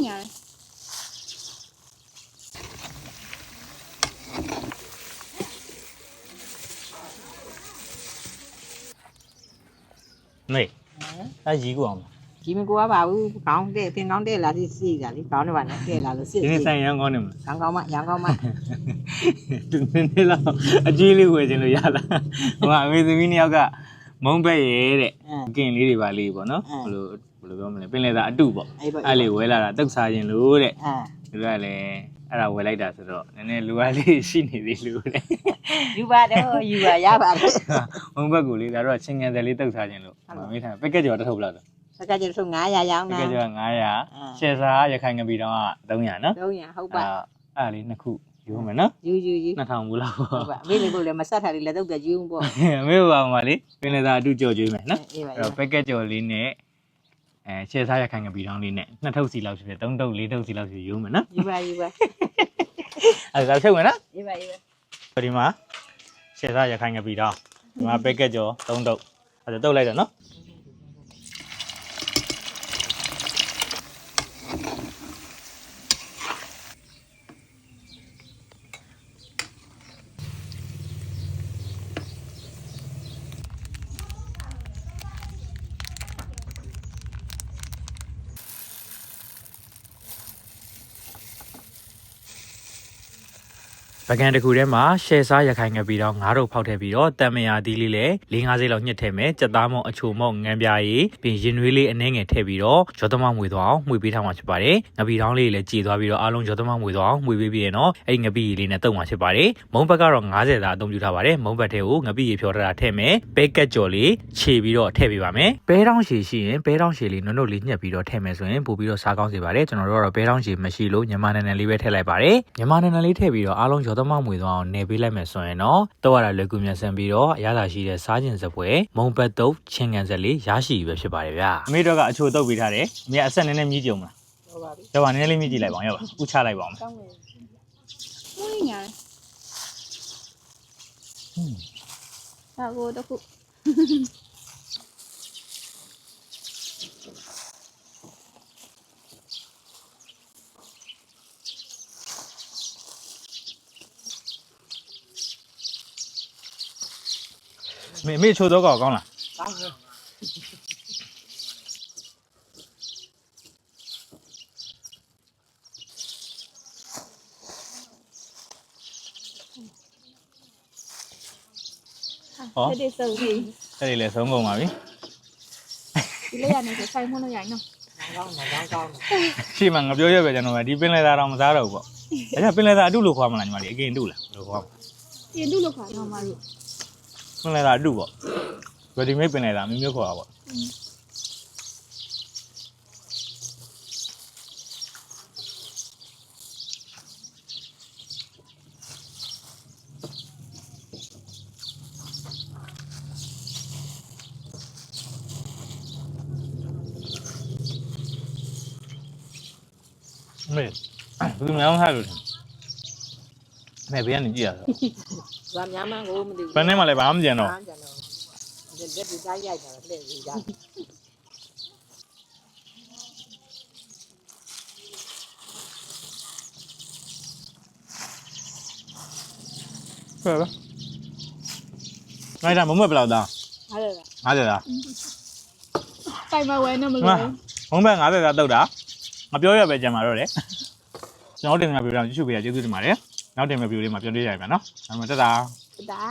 ညာမေအဲ့ကြီးကိုအောင် ဒီမကူပါဘူးကောင်းတဲ့တင်ကောင်းတဲ့လာစီတာလေကောင်းတယ်ပါနဲ့တဲ့လာလို့စစ် ဒီနေ့ဆိုင်ရန်ကောင်းနေမလား ကောင်းမရန်ကောင်းမ ဒီနေ့လောက်အကြီးလေးဝယ်ခြင်းလို့ရလားဟိုကအမေသမီးနှစ်ယောက်ကမုံဘက်ရဲတဲ့ကင်လေးတွေပါလေးပေါ့နော်ဘယ်လိုပြောမလဲပင်လေသာအတုပေါ့အဲ့လေးဝဲလာတာတုတ်စားခြင်းလို့တဲ့သူကလည်းအဲ့ဒါဝယ်လိုက်တာဆိုတော့နည်းနည်းလူအားလေးရှိနေသေးလို့တဲ့ ယူပါတော့ယူပါရပါတယ် မုံဘက်ကိုလေးဒါတော့ချင်းငယ်တယ်လေးတုတ်စားခြင်းလို့မေးထားပက်ကက်ကျော်တစ်ထုပ်လောက်တော့ စကားကျဆုံး900ရောင်း ပက်က တာ က်ကျော်900ရှယ်စားရခိုင်ငပီတော့300နော် 300ဟုတ်ပါ အဲ့လေးနှစ်ခုယူမယ်နော် ယူ2000ဘူးလောက်ပေါ့ ဟုတ်ပါမေးလေးကိုလည်းမဆက်ထားလေးလက်တော့ပြယူပေါ့ အမေပါမလေးပင်လေသာအတူကြော်ကျွေးမယ်နော် အေးပါ အဲ့တော့ပက်ကက်ကျော်လေးနဲ့ရှယ်စားရခိုင်ငပီတော့လေးနဲ့2ထုပ်စီလောက်ဖြစ်ဖြစ်3ထုပ်4ထုပ်စီလောက်ဖြစ်ယူမယ်နော် ယူပါ အဲ့ဒါဖြုတ်မယ်နော် အေးပါ ဒီမှာရှယ်စားရခိုင်ငပီတော့ဒီမှာပက်ကက်ကျော်3ထုပ်အဲ့ဒါတုတ်လိုက်တော့နော်ပကံတစ်ခုထဲမှာရှယ်စားရခိုင်ငပီတော့9ထုပ်ဖောက်ထည့်ပြီးတော့တံမယာသီးလေးလည်း4-5လောက်ညှစ်ထည့်မယ်ကြက်သားမော့အချိုမော့ငန်းပြားရည်ပြီးရင်နွေးလေးအနှဲငယ်ထည့်ပြီးတော့ရောသမမွေသွားအောင်မှွေပေးထားမှာဖြစ်ပါတယ်ငပီတောင်းလေးလည်းကြေသွားပြီးတော့အားလုံးရောသမမွေသွားအောင်မှွေပေးပြီးရင်တော့အဲ့ငပီရည်လေးနဲ့တုပ်မှာဖြစ်ပါတယ်မုံဘက်ကတော့90သာအသုံးပြုထားပါတယ်မုံဘက်ထဲကိုငပီရည်ဖြောထားတာထည့်မယ်ပဲကက်ကြော်လေးခြေပြီးတော့ထည့်ပေးပါမယ်ပဲတောင်းရှည်ရှိရင်ပဲတောင်းရှည်လေးနုံလေးညှက်ပြီးတော့ထည့်မယ်ဆိုရင်ပို့ပြီးတော့စားကောင်းစေပါတယ်ကျွန်တော်တို့ကတော့ပဲတောင်းရှည်မရှိလို့ညမနန်းနန်းလေးပဲထည့်လိုက်ပါတယ်ညမနန်းနန်းလေးထည့်ပြီးတော့အားလုံးရောသမမွေသွားအောင်နေပေးလိုက်မယ်ဆိုရင်တော့တော့ရတာလွယ်ကူမြန်ဆန်ပြီးတော့အရသာရှိတဲ့စားကျင်စပွဲမုံဘက်တုပ်ချင်းကန်ဆက်လေးရရှိပြီပဲဖြစ်ပါတယ်ဗျာအမေတို့ကအချိုတုပ်ပေးထားတယ်အမေကအဆက်နည်းနည်းမြည်ကြုံမလား ဟုတ်ပါပြီ တော့ဗာနည်းနည်းလေးမြည်ကြည့်လိုက်ပါအောင်ရပါဥချလိုက်ပါအောင် ကောင်းတယ် ဝညာဒါကိုတခု မေချိုတော့ကောင်းလား ကောင်းတယ် ဒီစုံကြီး အဲ့ဒီလေဆုံးကုန်ပါပြီ ဒီလေးရနေဆိုဆိုင်မလို့ရိုင်းနော် ကောင်းတယ် ရှေ့မှာငါပြောရပဲကျွန်တော်ကဒီပင်လေသာတော့မစားတော့ဘူးပေါ့အဲ့ဒါပင်လေသာအတုလို့ခေါ်မလားညီမလေးအကင်တုလားလို့ခေါ် ပြင်တုလို့ခါတော့မလို့ ပင်လေသာအတုပေါ့ဗဒီမိတ်ပင်လေသာမျိုးခေါ်တာပေါ့မေဘူးများထားလို့မေဘေးကနေကြည့်ရတော့ ဗာများမှကိုမသိဘူး ဘယ်နဲ့မှလည်းဘာမှမကြံတော့ ကျန်တော့လက်ဒီတိုင်းရိုက်တာလက်ဒီတိုင်း ဟုတ်ပါနိုင်တာမမဘယ်လောက်သား ဟုတ်တယ်လား 50သား တိုင်မဝဲနေမလို့ မုံဘက်50သားတုတ်တာမပြောရပဲကြံပါတော့တယ်ကျွန်တော်တင်ငါပြောတာကြည့်ရှုပေးရကျေးဇူးတင်ပါတယ်နောက်တင်မဲ့ဗီဒီယိုလေးမှာပြန်တွေ့ရပြန်နော်ဒါမှမဟုတ်တတာ ဒါ